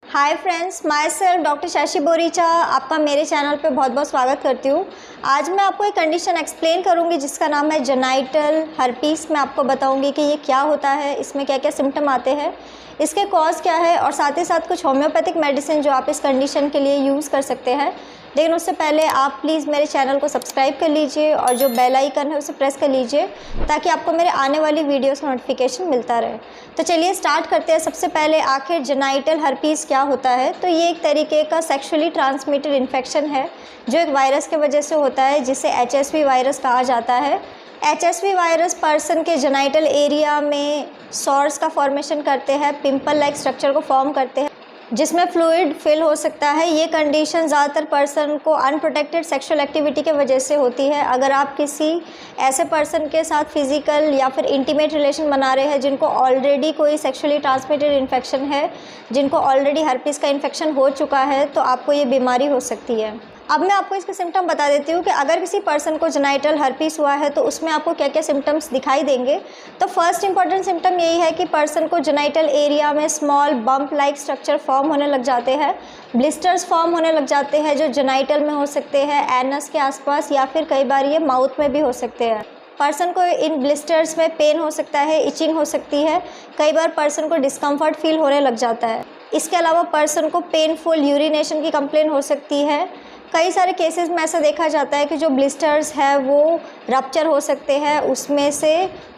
Hi friends, my self doctor Shashi Boricha आपका मेरे channel पे बहुत बहुत स्वागत करती हूँ। आज मैं आपको एक कंडीशन एक्सप्लेन करूँगी जिसका नाम है जेनाइटल हर्पीस। मैं आपको बताऊँगी कि ये क्या होता है, इसमें क्या क्या सिम्टम आते हैं, इसके कॉज क्या है और साथ ही साथ कुछ होम्योपैथिक मेडिसिन जो आप इस कंडीशन के लिए यूज़ कर सकते हैं। लेकिन उससे पहले आप प्लीज़ मेरे चैनल को सब्सक्राइब कर लीजिए और जो बेल आइकन है उसे प्रेस कर लीजिए ताकि आपको मेरे आने वाली वीडियोस का नोटिफिकेशन मिलता रहे। तो चलिए स्टार्ट करते हैं। सबसे पहले आखिर जेनाइटल हर्पीस क्या होता है। तो ये एक तरीके का सेक्सुअली ट्रांसमिटेड इन्फेक्शन है जो एक वायरस के वजह से होता है जिसे HSV वायरस कहा जाता है। HSV वायरस पर्सन के जेनाइटल एरिया में सॉर्स का फॉर्मेशन करते हैं, पिंपल लाइक स्ट्रक्चर को फॉर्म करते हैं जिसमें फ्लूइड फिल हो सकता है। ये कंडीशन ज़्यादातर पर्सन को अनप्रोटेक्टेड सेक्सुअल एक्टिविटी के वजह से होती है। अगर आप किसी ऐसे पर्सन के साथ फिजिकल या फिर इंटीमेट रिलेशन बना रहे हैं जिनको ऑलरेडी कोई सेक्सुअली ट्रांसमिटेड इन्फेक्शन है, जिनको ऑलरेडी हर्पीस का इन्फेक्शन हो चुका है, तो आपको ये बीमारी हो सकती है। अब मैं आपको इसके सिम्टम बता देती हूँ कि अगर किसी पर्सन को जेनाइटल हर्पीस हुआ है तो उसमें आपको क्या क्या सिम्टम्स दिखाई देंगे। तो फर्स्ट इंपॉर्टेंट सिम्टम यही है कि पर्सन को जेनाइटल एरिया में small bump like structure form होने लग जाते हैं, ब्लिस्टर्स फॉर्म होने लग जाते हैं जो जेनाइटल में हो सकते हैं, एनस के आसपास, या फिर कई बार ये माउथ में भी हो सकते हैं। पर्सन को इन ब्लिस्टर्स में पेन हो सकता है, इचिंग हो सकती है, कई बार पर्सन को डिस्कम्फर्ट फील होने लग जाता है। इसके अलावा पर्सन को पेनफुल यूरिनेशन की कंप्लेन हो सकती है। कई सारे केसेस में ऐसा देखा जाता है कि जो ब्लिस्टर्स है वो रप्चर हो सकते हैं, उसमें से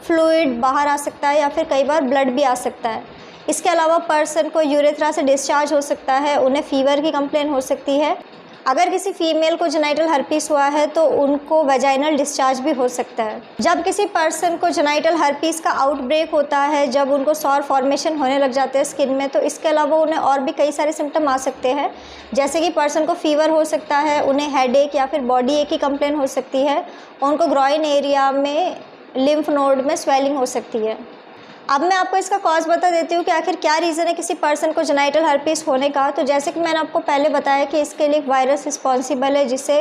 फ्लूइड बाहर आ सकता है या फिर कई बार ब्लड भी आ सकता है। इसके अलावा पर्सन को यूरेथ्रा से डिस्चार्ज हो सकता है, उन्हें फीवर की कंप्लेन हो सकती है। अगर किसी फीमेल को जेनाइटल हर्पीस हुआ है तो उनको वेजाइनल डिस्चार्ज भी हो सकता है। जब किसी पर्सन को जेनाइटल हर्पीस का आउटब्रेक होता है, जब उनको सॉर फॉर्मेशन होने लग जाते हैं स्किन में, तो इसके अलावा उन्हें और भी कई सारे सिम्टम आ सकते हैं, जैसे कि पर्सन को फीवर हो सकता है, उन्हें हेडेक या फिर बॉडी एक की कंप्लेन हो सकती है, उनको ग्रॉइन एरिया में लिम्फ नोड में स्वेलिंग हो सकती है। अब मैं आपको इसका कॉज बता देती हूँ कि आखिर क्या रीज़न है किसी पर्सन को जेनाइटल हर्पीस होने का। तो जैसे कि मैंने आपको पहले बताया कि इसके लिए एक वायरस रिस्पॉन्सिबल है जिसे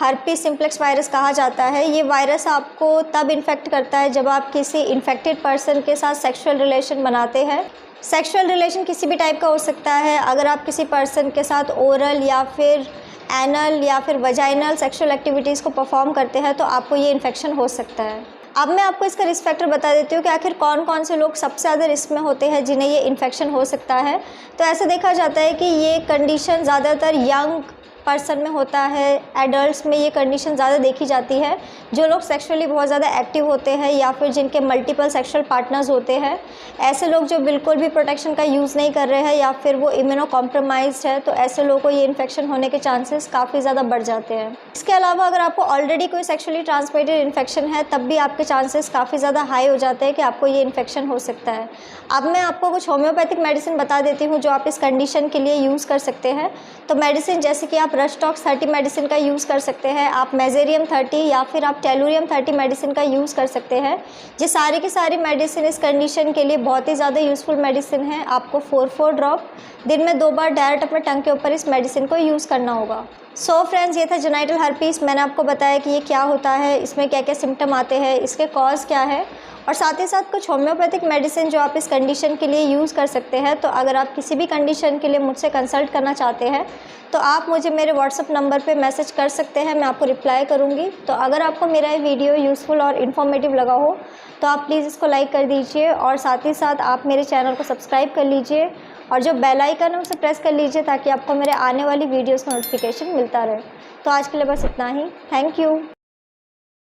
हर्पीस सिम्प्लेक्स वायरस कहा जाता है। ये वायरस आपको तब इन्फेक्ट करता है जब आप किसी इन्फेक्टेड पर्सन के साथ सेक्सुअल रिलेशन बनाते हैं। सेक्सुअल रिलेशन किसी भी टाइप का हो सकता है। अगर आप किसी पर्सन के साथ ओरल या फिर एनल या फिर वजाइनल सेक्सुअल एक्टिविटीज़ को परफॉर्म करते हैं तो आपको ये इन्फेक्शन हो सकता है। अब मैं आपको इसका रिस्क फैक्टर बता देती हूँ कि आखिर कौन कौन से लोग सबसे ज़्यादा रिस्क में होते हैं जिन्हें ये इन्फेक्शन हो सकता है। तो ऐसा देखा जाता है कि ये कंडीशन ज़्यादातर यंग पर्सन में होता है, एडल्ट्स में ये कंडीशन ज़्यादा देखी जाती है। जो लोग सेक्सुअली बहुत ज़्यादा एक्टिव होते हैं या फिर जिनके मल्टीपल सेक्सुअल पार्टनर्स होते हैं, ऐसे लोग जो बिल्कुल भी प्रोटेक्शन का यूज़ नहीं कर रहे हैं या फिर वो इम्यूनो कॉम्प्रोमाइज्ड है, तो ऐसे लोगों को ये इन्फेक्शन होने के चांसेस काफ़ी ज़्यादा बढ़ जाते हैं। इसके अलावा अगर आपको ऑलरेडी कोई सेक्सुअली ट्रांसमिटेड इन्फेक्शन है तब भी आपके चांसेस काफ़ी ज़्यादा हाई हो जाते हैं कि आपको ये इन्फेक्शन हो सकता है। अब मैं आपको कुछ होम्योपैथिक मेडिसिन बता देती हूँ जो आप इस कंडीशन के लिए यूज़ कर सकते हैं। तो मेडिसिन जैसे कि आप रस्टॉक्स 30 मेडिसिन का यूज़ कर सकते हैं, आप मेजेरियम 30 या फिर आप टेलुरियम 30 मेडिसिन का यूज़ कर सकते हैं। ये सारी की सारी मेडिसिन इस कंडीशन के लिए बहुत ही ज़्यादा यूज़फुल मेडिसिन है। आपको 4 ड्रॉप दिन में 2 बार डायरेक्ट अपने टंग के ऊपर इस मेडिसिन को यूज़ करना होगा। सो फ्रेंड्स, ये था जेनाइटल हर्पीस। मैंने आपको बताया कि ये क्या होता है, इसमें क्या क्या सिम्टम आते हैं, इसके कॉज क्या है और साथ ही साथ कुछ होम्योपैथिक मेडिसिन जो आप इस कंडीशन के लिए यूज़ कर सकते हैं। तो अगर आप किसी भी कंडीशन के लिए मुझसे कंसल्ट करना चाहते हैं तो आप मुझे मेरे व्हाट्सअप नंबर पे मैसेज कर सकते हैं, मैं आपको रिप्लाई करूँगी। तो अगर आपको मेरा ये वीडियो यूज़फुल और इन्फॉर्मेटिव लगा हो तो आप प्लीज़ इसको लाइक कर दीजिए और साथ ही साथ आप मेरे चैनल को सब्सक्राइब कर लीजिए और जो बेल आइकन है उसे प्रेस कर लीजिए ताकि आपको मेरे आने वाली वीडियोज़ का नोटिफिकेशन मिलता रहे। तो आज के लिए बस इतना ही। Thank you.